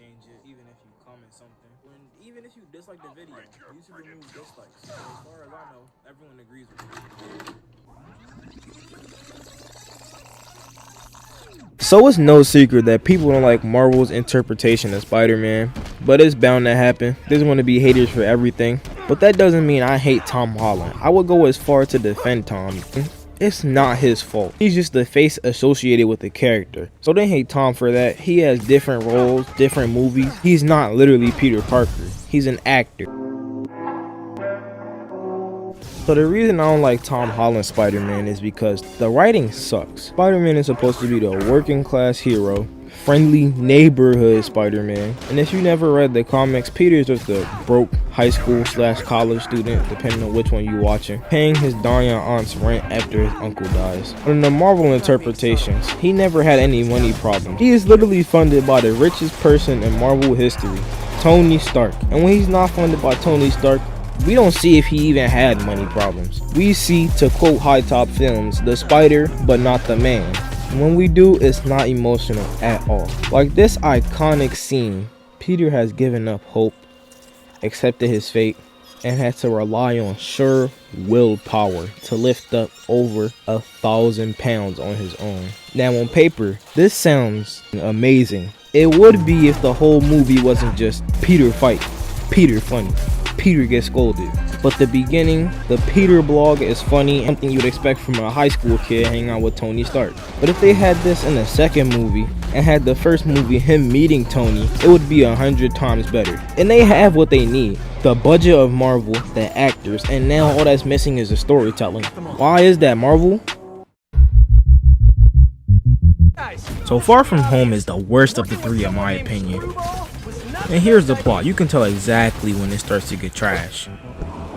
change it, even if you comment something. And even if you dislike the video, YouTube removes dislikes. So as far as I know, everyone agrees with me. So it's no secret that people don't like Marvel's interpretation of Spider-Man, but it's bound to happen. There's going to be haters for everything, but that doesn't mean I hate Tom Holland. I would go as far to defend Tom. It's not his fault. He's just the face associated with the character. So don't hate Tom for that. He has different roles, different movies. He's not literally Peter Parker. He's an actor. So the reason I don't like Tom Holland's Spider-Man is because the writing sucks. Spider-Man is supposed to be the working class hero, friendly neighborhood Spider-Man. And if you never read the comics, Peter's just a broke high school / college student, depending on which one you're watching, paying his dying aunt's rent after his uncle dies. But in the Marvel interpretations, he never had any money problems. He is literally funded by the richest person in Marvel history, Tony Stark. And when he's not funded by Tony Stark, we don't see if he even had money problems. We see, to quote High Top Films, the spider but not the man. When we do, it's not emotional at all. Like this iconic scene, Peter has given up hope, accepted his fate, and had to rely on sheer willpower to lift up over 1,000 pounds on his own. Now on paper, this sounds amazing. It would be if the whole movie wasn't just Peter fight, Peter funny, Peter gets scolded. But the beginning, the Peter blog is funny, something you'd expect from a high school kid hanging out with Tony Stark. But if they had this in the second movie, and had the first movie him meeting Tony, it would be 100 times better. And they have what they need. The budget of Marvel, the actors, and now all that's missing is the storytelling. Why is that, Marvel? So Far From Home is the worst of the three in my opinion. And here's the plot. You can tell exactly when it starts to get trash.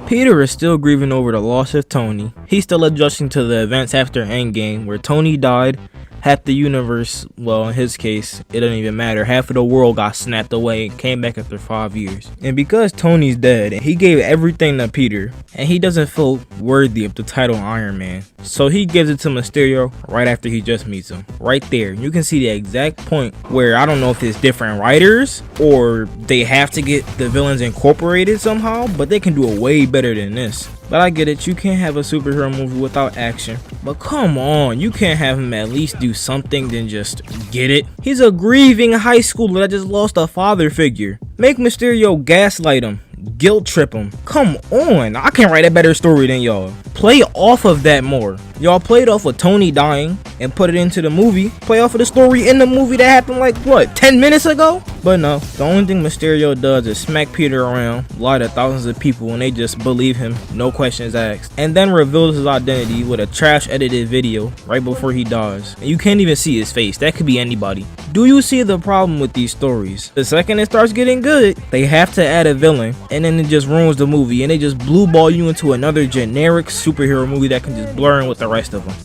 Peter is still grieving over the loss of Tony. He's still adjusting to the events after Endgame, where Tony died. Half the universe, well in his case, it doesn't even matter, half of the world got snapped away and came back after 5 years. And because Tony's dead, he gave everything to Peter, and he doesn't feel worthy of the title Iron Man. So he gives it to Mysterio right after he just meets him. Right there, you can see the exact point where I don't know if it's different writers or they have to get the villains incorporated somehow, but they can do it way better than this. But I get it, you can't have a superhero movie without action. But come on, you can't have him at least do something than just get it. He's a grieving high schooler that just lost a father figure. Make Mysterio gaslight him, guilt trip him. Come on, I can't write a better story than y'all. Play off of that more. Y'all played off of Tony dying and put it into the movie. Play off of the story in the movie that happened like, what, 10 minutes ago? But no, the only thing Mysterio does is smack Peter around, lie to thousands of people, and they just believe him, no questions asked. And then reveals his identity with a trash edited video right before he dies. And you can't even see his face, that could be anybody. Do you see the problem with these stories? The second it starts getting good, they have to add a villain, and then it just ruins the movie, and they just blue ball you into another generic superhero movie that can just blur in with the rest of them.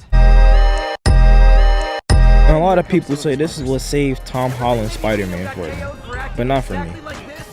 And a lot of people say this is what saved Tom Holland's Spider-Man for them, but not for me.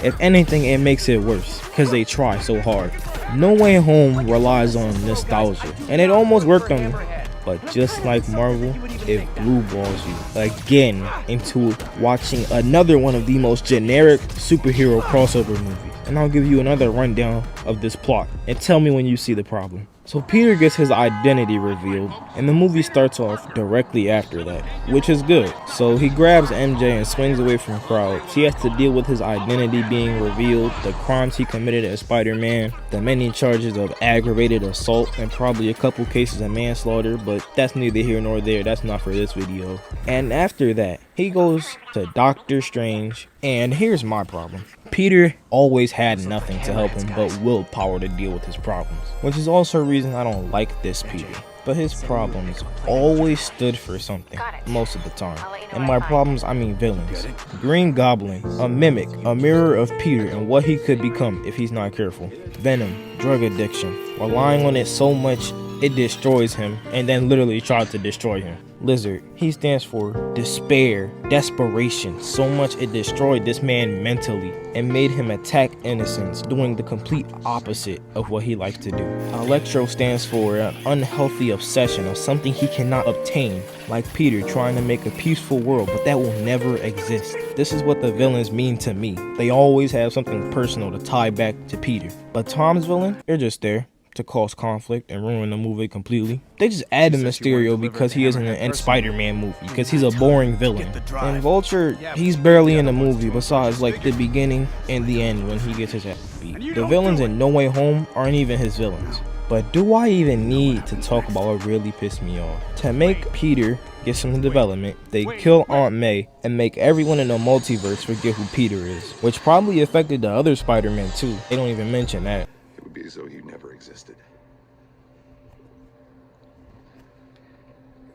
If anything, it makes it worse, because they try so hard. No Way Home relies on nostalgia, and it almost worked on me. But just like Marvel, it blue balls you again into watching another one of the most generic superhero crossover movies. And I'll give you another rundown of this plot, and tell me when you see the problem. So Peter gets his identity revealed, and the movie starts off directly after that, which is good. So he grabs MJ and swings away from crowds. He has to deal with his identity being revealed, the crimes he committed as Spider-Man, the many charges of aggravated assault, and probably a couple cases of manslaughter, but that's neither here nor there, that's not for this video. And after that, he goes to Doctor Strange, and here's my problem. Peter always had nothing to help him but willpower to deal with his problems, which is also a reason I don't like this Peter. But his problems always stood for something, most of the time. And by problems, I mean villains. Green Goblin, a mimic, a mirror of Peter and what he could become if he's not careful. Venom, drug addiction, relying on it so much it destroys him and then literally tried to destroy him. Lizard, he stands for despair, desperation. So much it destroyed this man mentally and made him attack innocents, doing the complete opposite of what he likes to do. Electro stands for an unhealthy obsession of something he cannot obtain, like Peter trying to make a peaceful world, but that will never exist. This is what the villains mean to me. They always have something personal to tie back to Peter. But Tom's villain, they're just there to cause conflict and ruin the movie completely. They just added Mysterio because he isn't in Spider-Man movie, because he's a boring villain. And Vulture, he's barely in the movie besides like the beginning and the end when he gets his ass beat. The villains in No Way Home aren't even his villains. But do I even need to talk about what really pissed me off? To make Peter get some development, they kill Aunt May and make everyone in the multiverse forget who Peter is, which probably affected the other Spider-Man too. They don't even mention that. It would be as though you never existed.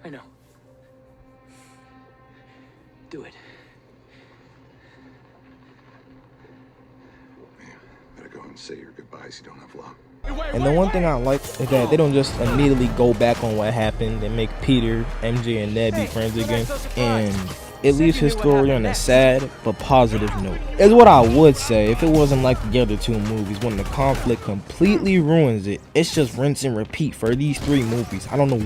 I know. Do it. Man, better go and say your goodbyes. You don't have long. And the one thing I like is that they don't just immediately go back on what happened and make Peter, MJ, and Ned be friends again. And it leaves his story on a sad but positive note. Is what I would say if it wasn't like the other two movies when the conflict completely ruins it. It's just rinse and repeat for these three movies. I don't know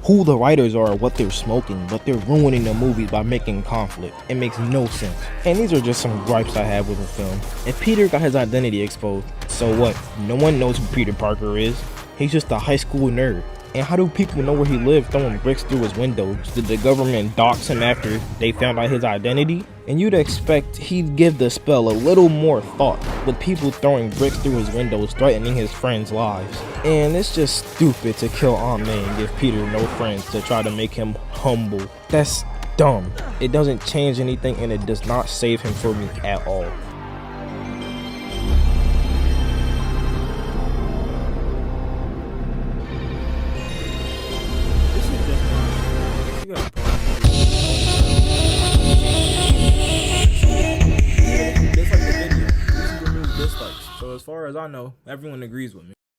who the writers are or what they're smoking, but they're ruining the movies by making conflict. It makes no sense. And these are just some gripes I have with the film. If Peter got his identity exposed, so what? No one knows who Peter Parker is. He's just a high school nerd. And how do people know where he lived throwing bricks through his windows? Did the government dox him after they found out his identity? And you'd expect he'd give the spell a little more thought, with people throwing bricks through his windows threatening his friends' lives. And it's just stupid to kill Aunt May and give Peter no friends to try to make him humble. That's dumb. It doesn't change anything and it does not save him for me at all. So as far as I know, everyone agrees with me.